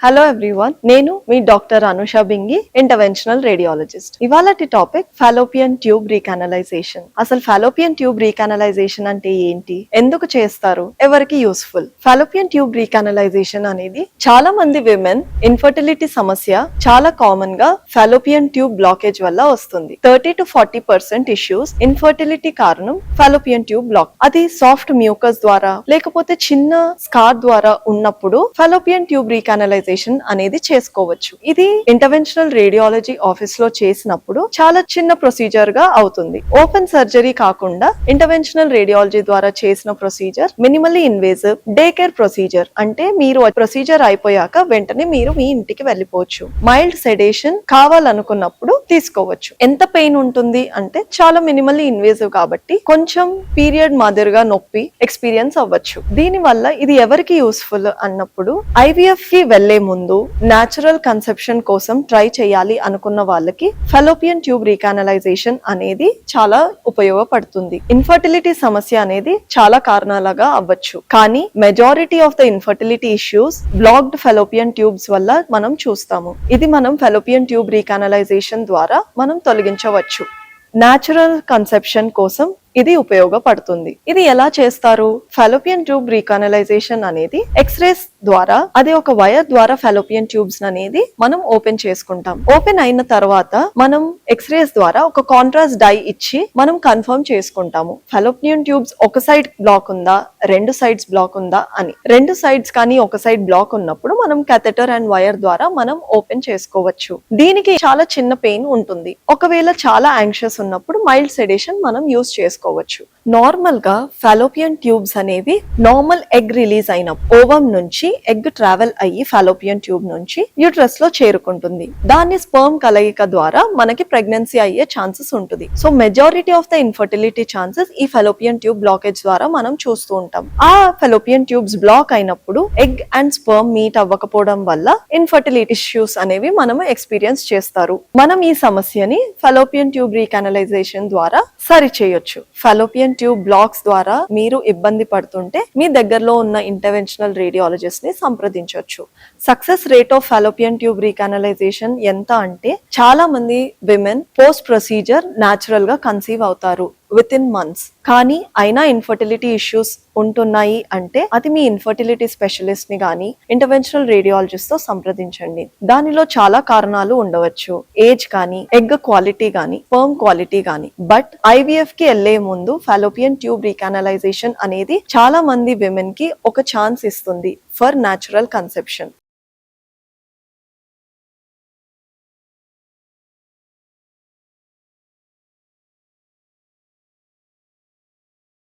Hello everyone, నేను మీ doctor Anusha Bingi, interventional radiologist. ఇవాళటి టాపిక్ ఫాలోపియన్ ట్యూబ్ రీకానలైజేషన్. అసలు ఫాలోపియన్ ట్యూబ్ రీకానలైజేషన్ అంటే ఏంటి, ఎందుకు చేస్తారు, ఎవరికి యూస్ఫుల్? ఫాలోపియన్ ట్యూబ్ రీకానలైజేషన్ అనేది చాలా మంది విమెన్ ఇన్ఫర్టిలిటీ సమస్య చాలా కామన్ గా ఫాలోపియన్ ట్యూబ్ బ్లాకేజ్ వల్ల వస్తుంది. 30 to 40% ఇష్యూస్ ఇన్ఫర్టిలిటీ కారణం ఫాలోపియన్ ట్యూబ్ బ్లాక్. అది సాఫ్ట్ మ్యూకస్ ద్వారా లేకపోతే చిన్న స్కార్ ద్వారా ఉన్నప్పుడు ఫాలోపియన్ ట్యూబ్ రీకానలైజేషన్ అనేది చేసుకోవచ్చు. ఇది ఇంటర్వెన్షనల్ రేడియాలజీ ఆఫీస్ లో చేసినప్పుడు చాలా చిన్న ప్రొసీజర్ గా అవుతుంది. ఓపెన్ సర్జరీ కాకుండా ఇంటర్వెన్షనల్ రేడియాలజీ ద్వారా చేసిన procedure minimally invasive day care procedure. అంటే మీరు ప్రొసీజర్ అయిపోయాక వెంటనే మీరు మీ ఇంటికి వెళ్ళిపోవచ్చు. మైల్డ్ సెడేషన్ కావాలనుకున్నప్పుడు తీసుకోవచ్చు. ఎంత పెయిన్ ఉంటుంది అంటే చాలా మినిమల్లీ ఇన్వేజివ్ కాబట్టి కొంచెం పీరియడ్ మాదిరిగా నొప్పి ఎక్స్పీరియన్స్ అవ్వచ్చు. దీని వల్ల ఇది ఎవరికి యూస్ఫుల్ అన్నప్పుడు ఐవీఎఫ్ కి వెళ్లే ముందు న్యాచురల్ కన్సెప్షన్ కోసం ట్రై చేయాలి అనుకున్న వాళ్ళకి ఫాలోపియన్ ట్యూబ్ రీకానలైజేషన్ అనేది చాలా ఉపయోగపడుతుంది. ఇన్ఫర్టిలిటీ సమస్య అనేది చాలా కారణాలుగా అవ్వచ్చు, కానీ majority of the infertility issues blocked Fallopian tubes వల్ల మనం చూస్తాము. ఇది మనం ఫాలోపియన్ ట్యూబ్ రీకానలైజేషన్ ద్వారా మనం తొలగించవచ్చు. న్యాచురల్ కన్సెప్షన్ కోసం ఇది ఉపయోగపడుతుంది. ఇది ఎలా చేస్తారు? ఫాలోపియన్ ట్యూబ్ రీకానలైజేషన్ అనేది ఎక్స్రేస్ ద్వారా, అది ఒక వైర్ ద్వారా ఫాలోపియన్ ట్యూబ్స్ అనేది మనం ఓపెన్ చేసుకుంటాం. ఓపెన్ అయిన తర్వాత మనం ఎక్స్రేస్ ద్వారా ఒక కాంట్రాస్ట్ డై ఇచ్చి మనం కన్ఫర్మ్ చేసుకుంటాము ఫాలోపియన్ ట్యూబ్స్ ఒక సైడ్ బ్లాక్ ఉందా, రెండు సైడ్స్ బ్లాక్ ఉందా అని. రెండు సైడ్స్ కానీ ఒక సైడ్ బ్లాక్ ఉన్నప్పుడు మనం catheter అండ్ వైర్ ద్వారా మనం ఓపెన్ చేసుకోవచ్చు. దీనికి చాలా చిన్న పెయిన్ ఉంటుంది. ఒకవేళ చాలా యాంగ్షియస్ ఉన్నప్పుడు మైల్డ్ సెడేషన్ మనం యూస్ చేసుకోవచ్చు. నార్మల్ గా ఫాలోపియన్ ట్యూబ్స్ అనేవి నార్మల్ ఎగ్ రిలీజ్ అయిన ఓవం నుంచి ఎగ్ ట్రావెల్ అయ్యి ఫాలోపియన్ ట్యూబ్ నుంచి యూట్రస్ లో చేరుకుంటుంది. దాన్ని స్పర్మ్ కలయిక ద్వారా మనకి ప్రెగ్నెన్సీ అయ్యే ఛాన్సెస్ ఉంటుంది. So majority of the infertility chances ఈ ఫాలోపియన్ ట్యూబ్ బ్లాకేజ్ ద్వారా మనం చూస్తూ ఉంటాం. ఆ ఫాలోపియన్ ట్యూబ్స్ బ్లాక్ అయినప్పుడు ఎగ్ అండ్ స్పర్మ్ మీట్ అవ్వకపోవడం వల్ల ఇన్ఫర్టిలిటీ ఇష్యూస్ అనేవి మనం ఎక్స్పీరియన్స్ చేస్తారు. మనం ఈ సమస్యని ఫాలోపియన్ ట్యూబ్ రీకానలైజేషన్ ద్వారా సరి చేయొచ్చు. ఫాలోపియన్ ట్యూబ్ బ్లాక్స్ ద్వారా మీరు ఇబ్బంది పడుతుంటే మీ దగ్గరలో ఉన్న ఇంటర్వెన్షనల్ రేడియాలజిస్ట్ ని సంప్రదించవచ్చు. Success rate of Fallopian tube recanalisation ఎంత అంటే చాలా మంది విమెన్ పోస్ట్ ప్రొసీజర్ న్యాచురల్ గా కన్సీవ్ అవుతారు విత్ ఇన్ మంత్స్. కానీ అయినా ఇన్ఫర్టిలిటీ ఇష్యూస్ ఉంటున్నాయి అంటే అది మీ ఇన్ఫర్టిలిటీ స్పెషలిస్ట్ ని గానీ ఇంటర్వెన్షనల్ రేడియాలజిస్ట్ తో సంప్రదించండి. దానిలో చాలా కారణాలు ఉండవచ్చు. ఏజ్ కానీ, ఎగ్ క్వాలిటీ కానీ, స్పర్మ్ క్వాలిటీ కానీ. బట్ ఐవీఎఫ్ కి వెళ్లే ముందు ఫాలోపియన్ ట్యూబ్ రీకానలైజేషన్ అనేది చాలా మంది విమెన్ కి ఒక ఛాన్స్ ఇస్తుంది ఫర్ న్యాచురల్ కన్సెప్షన్.